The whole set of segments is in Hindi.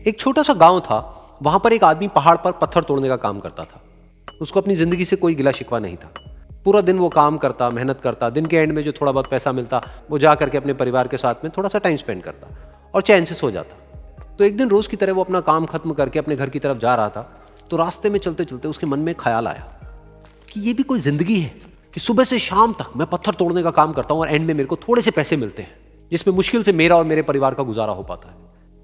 एक छोटा सा गांव था, वहां पर एक आदमी पहाड़ पर पत्थर तोड़ने का काम करता था। उसको अपनी जिंदगी से कोई गिला शिकवा नहीं था। पूरा दिन वो काम करता, मेहनत करता, दिन के एंड में जो थोड़ा बहुत पैसा मिलता वो जा करके अपने परिवार के साथ में थोड़ा सा टाइम स्पेंड करता और चैन से सो जाता। तो एक दिन रोज की तरह वो अपना काम खत्म करके अपने घर की तरफ जा रहा था, तो रास्ते में चलते चलते उसके मन में ख्याल आया कि ये भी कोई जिंदगी है कि सुबह से शाम तक मैं पत्थर तोड़ने का काम करता हूं और एंड में मेरे को थोड़े से पैसे मिलते हैं, जिसमें मुश्किल से मेरा और मेरे परिवार का गुजारा हो पाता है।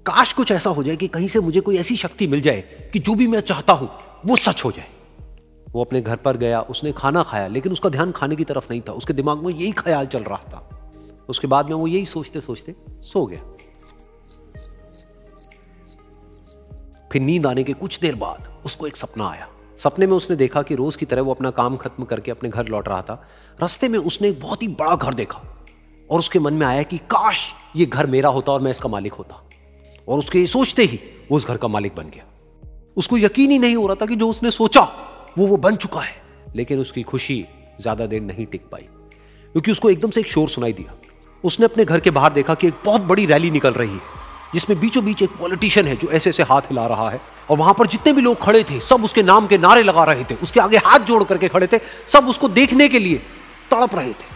काश कुछ ऐसा हो जाए कि कहीं से मुझे कोई ऐसी शक्ति मिल जाए कि जो भी मैं चाहता हूं वो सच हो जाए। वो अपने घर पर गया, उसने खाना खाया, लेकिन उसका ध्यान खाने की तरफ नहीं था। उसके दिमाग में यही ख्याल चल रहा था। उसके बाद में वो यही सोचते सोचते सो गया। फिर नींद आने के कुछ देर बाद उसको एक सपना आया। सपने में उसने देखा कि रोज की तरह वो अपना काम खत्म करके अपने घर लौट रहा था। रास्ते में उसने एक बहुत ही बड़ा घर देखा और उसके मन में आया कि काश ये घर मेरा होता और मैं इसका मालिक होता। और उसके सोचते ही वो उस घर का मालिक बन गया। उसको यकीन ही नहीं हो रहा था कि जो उसने सोचा वो बन चुका है। लेकिन उसकी खुशी ज्यादा देर नहीं टिक पाई, क्योंकि उसको एकदम से एक शोर सुनाई दिया। उसने अपने घर के बाहर देखा कि एक बहुत बड़ी रैली निकल रही है, जिसमें बीचों बीच एक पॉलिटिशियन है जो ऐसे ऐसे हाथ हिला रहा है। और वहां पर जितने भी लोग खड़े थे सब उसके नाम के नारे लगा रहे थे, उसके आगे हाथ जोड़ करके खड़े थे, सब उसको देखने के लिए तड़प रहे थे।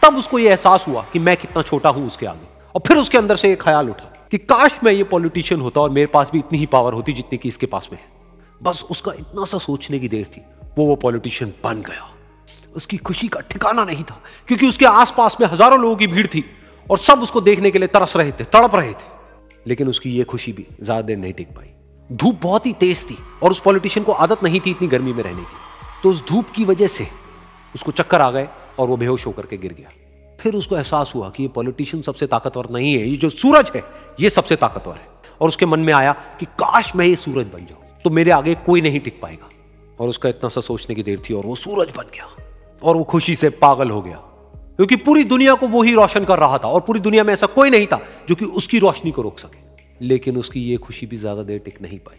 तब उसको यह एहसास हुआ कि मैं कितना छोटा हूं उसके आगे। और फिर उसके अंदर से एक ख्याल उठा कि काश मैं ये पॉलिटिशियन होता और मेरे पास भी इतनी ही पावर होती जितनी कि इसके पास में है। बस उसका इतना सा सोचने की देर थी, वो पॉलिटिशियन बन गया। उसकी खुशी का ठिकाना नहीं था, क्योंकि उसके आसपास में हजारों लोगों की भीड़ थी और सब उसको देखने के लिए तरस रहे थे, तड़प रहे थे। लेकिन उसकी ये खुशी भी ज्यादा देर नहीं टिक पाई। धूप बहुत ही तेज थी और उस पॉलिटिशियन को आदत नहीं थी इतनी गर्मी में रहने की। तो उस धूप की वजह से उसको चक्कर आ गए और वो बेहोश होकर के गिर गया। फिर उसको एहसास हुआ कि ये पॉलिटिशियन सबसे ताकतवर नहीं है, ये जो सूरज है ये सबसे ताकतवर है। और उसके मन में आया कि काश मैं ये सूरज बन जाऊं तो मेरे आगे कोई नहीं टिक पाएगा। और उसका इतना सा सोचने की देर थी और वो सूरज बन गया। और वो खुशी से पागल हो गया, क्योंकि पूरी दुनिया को वो ही रोशन कर रहा था और पूरी दुनिया में ऐसा कोई नहीं था जो कि उसकी रोशनी को रोक सके। लेकिन उसकी ये खुशी भी ज्यादा देर टिक नहीं पाई,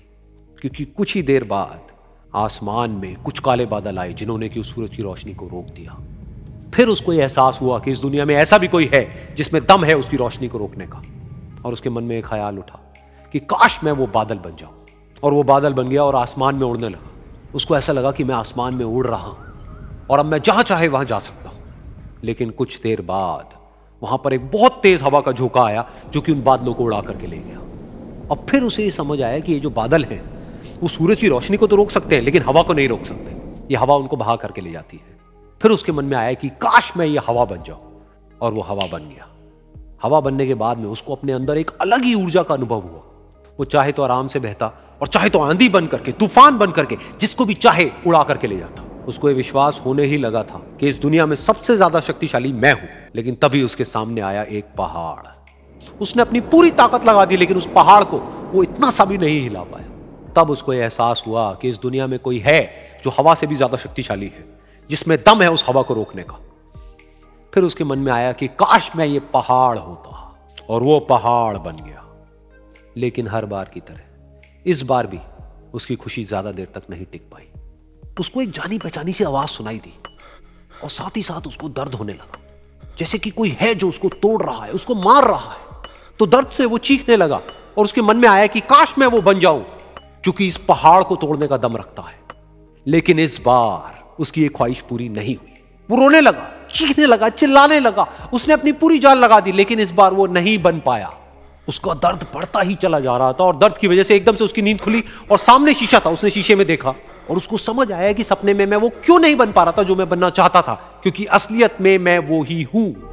क्योंकि कुछ ही देर बाद आसमान में कुछ काले बादल आए जिन्होंने कि उस सूरज की रोशनी को रोक दिया। फिर उसको यह एहसास हुआ कि इस दुनिया में ऐसा भी कोई है जिसमें दम है उसकी रोशनी को रोकने का। और उसके मन में एक ख्याल उठा कि काश मैं वो बादल बन जाऊं। और वो बादल बन गया और आसमान में उड़ने लगा। उसको ऐसा लगा कि मैं आसमान में उड़ रहा हूं और अब मैं जहां चाहे वहां जा सकता हूं। लेकिन कुछ देर बाद वहां पर एक बहुत तेज हवा का झोंका आया जो कि उन बादलों को उड़ा करके ले गया। और फिर उसे ये समझ आया कि ये जो बादल हैं वो सूरज की रोशनी को तो रोक सकते हैं, लेकिन हवा को नहीं रोक सकते। ये हवा उनको बहा करके ले जाती है। फिर उसके मन में आया कि काश मैं ये हवा बन जाऊं। और वो हवा बन गया। हवा बनने के बाद में उसको अपने अंदर एक अलग ही ऊर्जा का अनुभव हुआ। वो चाहे तो आराम से बहता और चाहे तो आंधी बन करके, तूफान बन करके, जिसको भी चाहे उड़ा करके ले जाता। उसको ये विश्वास होने ही लगा था कि इस दुनिया में सबसे ज्यादा शक्तिशाली मैं हूं। लेकिन तभी उसके सामने आया एक पहाड़। उसने अपनी पूरी ताकत लगा दी, लेकिन उस पहाड़ को वो इतना सा भी नहीं हिला पाया। तब उसको यह एहसास हुआ कि इस दुनिया में कोई है जो हवा से भी ज्यादा शक्तिशाली है, जिसमें दम है उस हवा को रोकने का। फिर उसके मन में आया कि काश मैं ये पहाड़ होता। और वो पहाड़ बन गया। लेकिन हर बार की तरह इस बार भी उसकी खुशी ज्यादा देर तक नहीं टिक पाई। उसको एक जानी पहचानी सी आवाज सुनाई दी और साथ ही साथ उसको दर्द होने लगा, जैसे कि कोई है जो उसको तोड़ रहा है, उसको मार रहा है। तो दर्द से वो चीखने लगा और उसके मन में आया कि काश मैं वो बन जाऊं क्योंकि इस पहाड़ को तोड़ने का दम रखता है। लेकिन इस बार उसकी ये ख्वाहिश पूरी नहीं हुई। वो रोने लगा, चीखने लगा, चिल्लाने लगा। उसने अपनी पूरी जान लगा दी, लेकिन इस बार वो नहीं बन पाया। उसका दर्द बढ़ता ही चला जा रहा था और दर्द की वजह से एकदम से उसकी नींद खुली और सामने शीशा था। उसने शीशे में देखा और उसको समझ आया कि सपने में मैं वो क्यों नहीं बन पा रहा था जो मैं बनना चाहता था, क्योंकि असलियत में मैं वो ही हूं।